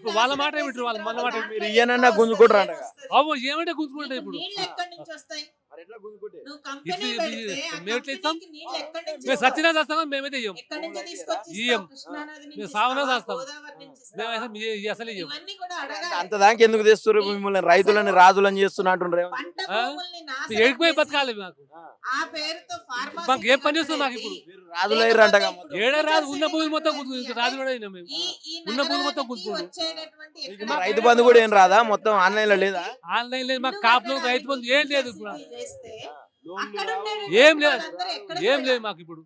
ఇప్పుడు వాళ్ళ మాట వింటారు, వాళ్ళు మన మాట మీరు ఇయ్యనన్నా గుంజుకుంటారు. అవ్వ ఏమంటే గుంజుకుంటాయి ఇప్పుడు. నీళ్ళు ఎక్కడి నుంచి వస్తాయి? మరి ఎట్లా గుంజుకుంటే నువ్వు ఇప్పుడు కంపెనీ పెడితే ఆ మేము ఎట్లా ఇస్తాం? కంపెనీకి నీళ్ళు ఎక్కడి నుంచి మేము ఇస్తావు? సచ్చినా చేస్తాం, మేమైతే ఇయ్యం. ఎక్కడి నుంచి తీసుకొచ్చి ఇయ్యం. ఇస్తావు? కృష్ణానది నుంచి మేము సావనా ఇస్తావా? చేస్తాం. గోదావరి నుంచి మేము ఇస్తావా? అసలు ఇయ్యం. ఇవన్నీ కూడా అడగాలి. అంత దానికి ఎందుకు తెస్తారు మిమ్మల్ని? రైతులని రాజులని చేస్తున్నా అంటుండ్రు. పంట ఆ? భూముల్ని నాశనం ఏడిపోయి చేసి బతకాలి మాకు. ఆ పేరుతో మాకు ఏం పని చేస్తుంది మాకు ఇప్పుడు? మీరు రాజులయ్యారంట ఏడే రాదు, ఉన్న భూమి మొత్తం గుంజుకుంటాం. రాజు కూడా అయినా మేము. ఉన్న భూమి మొత్తం గుంజుకుంటాం. రైతు బంధు కూడా ఏం రాదా? మొత్తం ఆన్లైన్ లో లేదా? ఆన్లైన్ లేదు మాకు, కాపులు రైతు బంధు ఏం లేదు ఇప్పుడు. ఏం లేదు, ఏం లేదు మాకు ఇప్పుడు.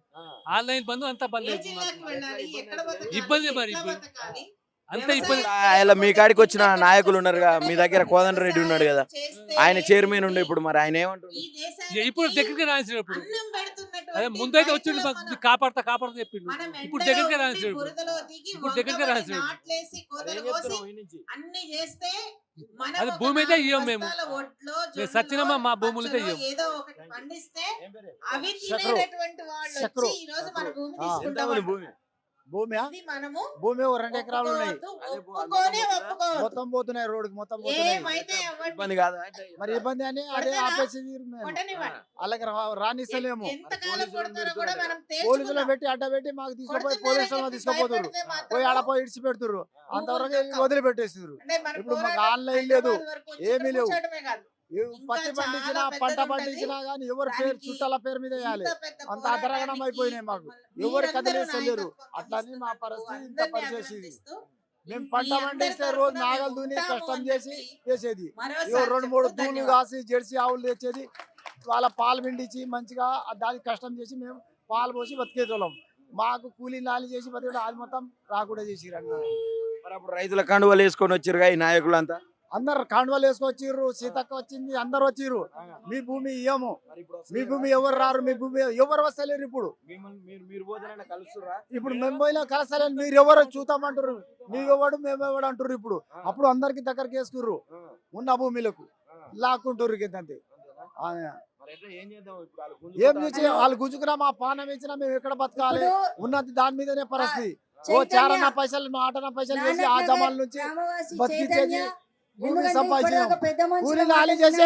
ఆన్లైన్ బంధు అంతా బంద్ అవుతుంది మాకు. ఇబ్బంది మరి ఇప్పుడు అంత ఇబ్బంది. ఇలా మీ కాడికి వచ్చిన నాయకులు ఉన్నారుగా, మీ దగ్గర కోదండ రెడ్డి ఉన్నాడు కదా, ఆయన చైర్మన్ ఉండే. ఇప్పుడు మరి ఆయన ఏమంటారు? ఇప్పుడు దగ్గరికి రాసిన ఇప్పుడు అదే ముందైతే వచ్చిండు మాకు కాపాడతా కాపాడతా చెప్పిండు. ఇప్పుడు దగ్గరికి రాసిన ఇప్పుడు దగ్గరికి రాసిన అది భూమి అయితే ఇవ్వం మేము. సచ్చినమా మా భూములు అయితే ఇవ్వం. ఏదో ఒకటి పండిస్తే అవి తినేటటువంటి వాళ్ళు వచ్చి ఈ రోజు మన భూమి తీసుకుంటాం. భూమి ఇది మనము భూమి 2 ఎకరాలు ఉన్నాయి, ఒప్పుకోనే ఒప్పుకోవద్దు. మొత్తం పోతున్నాయి, రోడ్డుకి మొత్తం పోతున్నాయి. ఏమైతే అవ్వండి. ఇబ్బంది కాదా? మరి ఇబ్బంది అని అదే ఆపేసి కొట్టనివ్వండి. అలాగే రానిస్తలేము. ఎంతకాలం కొడతారో కూడా మనం పోలీసులు తేల్చుకుందాం. పెట్టి అడ్డ పెట్టి మాకు తీసుకుపోయి పోలీస్ కొడుతున్నారని స్టేషన్ లో చెప్పి తీసుకుపోతున్నారు. భయపడితే మాత్రం పోయి ఆడపోయి ఇడిచి పెడుతున్నారు. అంతవరకు ఊరుకోం. వదిలిపెట్టేస్తున్నారు. అంటే మన ఇప్పుడు మాకు పోరాటం ఆన్లైన్ లేదు, హైదరాబాద్ వరకు వచ్చి ఏమీ ఇక్కడ లేవు. కూర్చోవడమే కాదు. పత్తి ఇంకా పండించినా చాలా పంట పెద్దది పండించినా గానీ ఎవరి పేరు దానికి చుట్టాల పేరు మీద వేయాలి. ఇంత పెద్ద అంత అధరగణం పోరాటానికి అయిపోయినాయి మాకు. ఎవరు మీరందరూ కదిలేస్తలేరు. నాయకత్వం అట్లని మా వహిస్తున్నారు. పరిస్థితి ఇంత అందరినీ పరిచేసింది. అభినందిస్తూ మేము పంట మీ పండిస్తే అందరి రోజు తరపున నాగలు మేము దున్ని ఉంటాము కష్టం అని చేసి చెప్పి చేసేది. మరోసారి ఇవో 2-3 చెప్తూ దూలు ధన్యవాదాలు. కాసి జెర్సీ ఆవులు తెచ్చేది. వాళ్ళ పాలు పిండించి మంచిగా దానికి కష్టం చేసి మేము పాలు పోసి బతికేతోళ్ళం. మాకు కూలీ నాలి చేసి బతికే అది మొత్తం రాకుండా చేసిరండి. మరి అప్పుడు రైతుల కండువలు వేసుకొని వచ్చారుగా ఈ నాయకులంతా. అందరు కాండవాలు వేసుకొచ్చిర్రు, సీతక్క వచ్చింది, అందరు వచ్చిర్రు. మీ భూమి ఇయ్యము, మీ భూమి ఎవరు రారు, మీ భూమి ఎవరు వస్తలేరు. ఇప్పుడు ఇప్పుడు మేము పోయినా కలసలేని మీరు ఎవరు చూతామంటారు. మీవెవడు మేమెవడు అంటారు. ఇప్పుడు అప్పుడు అందరికి దగ్గరికి వేసుకుర్రు. ఉన్న భూమిలకు లాక్కుంటారు. అంతే ఏం చేసి వాళ్ళు గుంజుకున్నా మా పానం ఇచ్చినా మేము ఎక్కడ బతకాలి? ఉన్నది దాని మీదనే పరిస్థితి. ఓ చారన్న పైసలు మా ఆటన పైసలు వేసి ఆ జమాల నుంచి బతికించేది. భూమి సంపాదించినాం, కూలి నాలి చేసే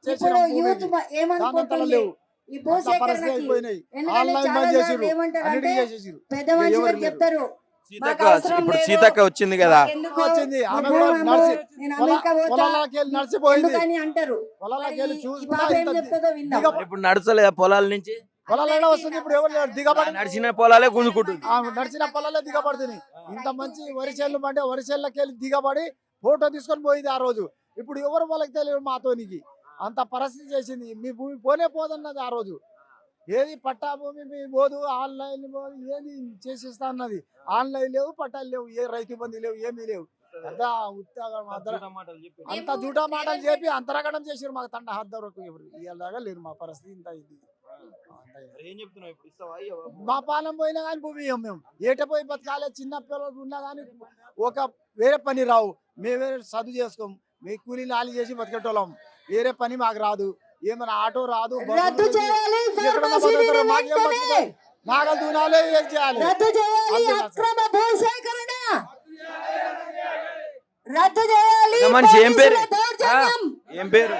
చేసినాం. భూమికి లేవు, అంత పరిస్థితి అయిపోయినాయి. ఆన్లైన్ బంద్ చేసిర్రు, అన్నిటికీ చేసేసిర్రు. ఎవరు లేరు. ఇప్పుడు సీతక్క వచ్చింది కదా, వచ్చింది ఆమె కూడా నడిచి పొలాలకి వెళ్ళి నడిచిపోయింది. పొలాలకి వెళ్ళి చూసుకుంటా ఇప్పుడు నడచలేదా పొలాల నుంచి? పొలాలైనా వస్తుంది. ఇప్పుడు ఎవరు లేరు. దిగబడి నడిచిన పొలాలే గుంజుకుంటుంది. నడిచిన పొలాలే దిగబడుతుంది. ఇంత మంచి వరి చేనులు అంటే వరి చేనులకి వెళ్ళి దిగబడి ఫోటో తీసుకొని పోయింది ఆ రోజు. ఇప్పుడు ఎవరు వాళ్ళకి తెలియదు మాతోనికి. అంత పరిస్థితి చేసింది. మీ భూమి పోనే పోదన్నది ఆ రోజు. ఏది పట్టా భూమి మీ పోదు, ఆన్లైన్ పోదు, ఏది చేసిస్తా అన్నది. ఆన్లైన్ లేవు, పట్టాలు లేవు, ఏ రైతు బంధు లేవు, ఏమీ లేవు. అంతా ఉత్సాహం అంత జూటా మాటలు చెప్పి అంతరగడం చేసారు మాకు. తండ హద్ద వరకు ఎవరు ఇలాగా లేరు. మా పరిస్థితి ఇంత ఇది. మా పాలన పోయినా కానీ భూమి ఇవ్వం మేము. ఏట పోయి బతకాలే. చిన్న పిల్లలు ఉన్నా కానీ ఒక వేరే పని రావు. మేమే చదువు చేసుకోం. మీ కూలీ నాలి చేసి బతికేటోళ్ళం. వేరే పని మాకు రాదు. ఏమైనా ఆటో రాదు, నాగలు దూనాలే ఏం చేయాలి. మనిషి ఏం పేరు? ఏం పేరు?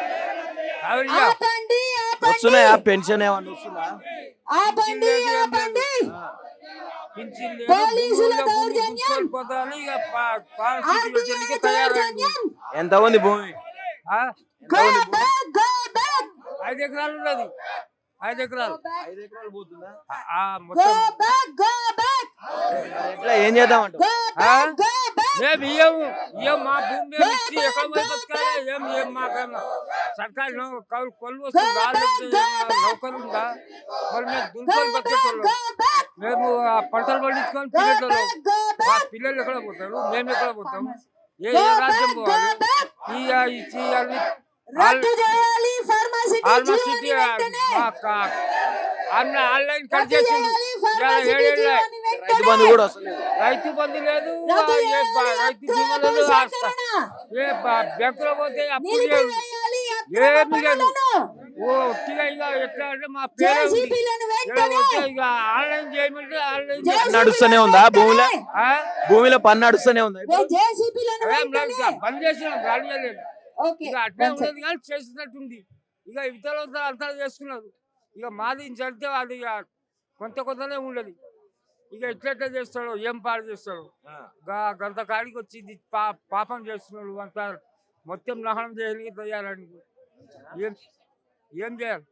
వస్తున్నాయా పెన్షన్ ఏమన్నా వస్తుందా? ఎంత ఉంది భూమి? 5 ఎకరాలు ఉన్నది. 5 ఎకరాలు పోతుందా? మొత్తం ఎట్లా ఏం చేద్దామంట? మేము ఇయ్యం మా భూమి మీద ఇచ్చి ఎక్కడ పోయి బతకాలి? ఏం మాకన్నా సర్కారు కొలు వస్తుందా? నౌకరు ఉందా? మరి మేము దున్నుకొని బతికేటోళ్ళం. మేము ఆ పంటలు పండించుకొని తినేటోళ్ళం. మా పిల్లలు ఎక్కడ పోతారు? మేము ఎక్కడ పోతాం? ఏ రాజ్యం పోవాలి? ఇచ్చి ఆన్లైన్ కట్ చేసిండు. రైతు బంధు కూడా వస్తుంది. రైతు బంధు లేదు, రైతు బీమా లేదు. ఏ బ్యాంకులో పోతే అప్పు లేదు, ఏమి లేదు. ఓ ఒట్టిగా ఇక ఎట్లా అంటే మా పేరే ఉంది. ఏదో వచ్చే ఇక ఆన్లైన్ చేయమంటే ఆన్లైన్ నడుస్తూనే ఉందా భూమిలో? భూమిలో పని నడుస్తూనే ఉందా ఇప్పుడు? బంద్ చేసినాం గాలి చేయలేదు. ఇక అట్లే ఉండదు కానీ చేసినట్టుంది. ఇక ఇతర అంతా చేసుకున్నారు. ఇక మాది జరిగితే అది ఇక కొంతనే ఉండదు. ఇక ఎట్లెట్లా చేస్తాడు, ఏం పాడు చేస్తాడు. గంత కాడికి వచ్చింది పాపం చేస్తున్నాడు. అంత మొత్తం దహనం చేయడానికి తయారని ఏం చేయాలి?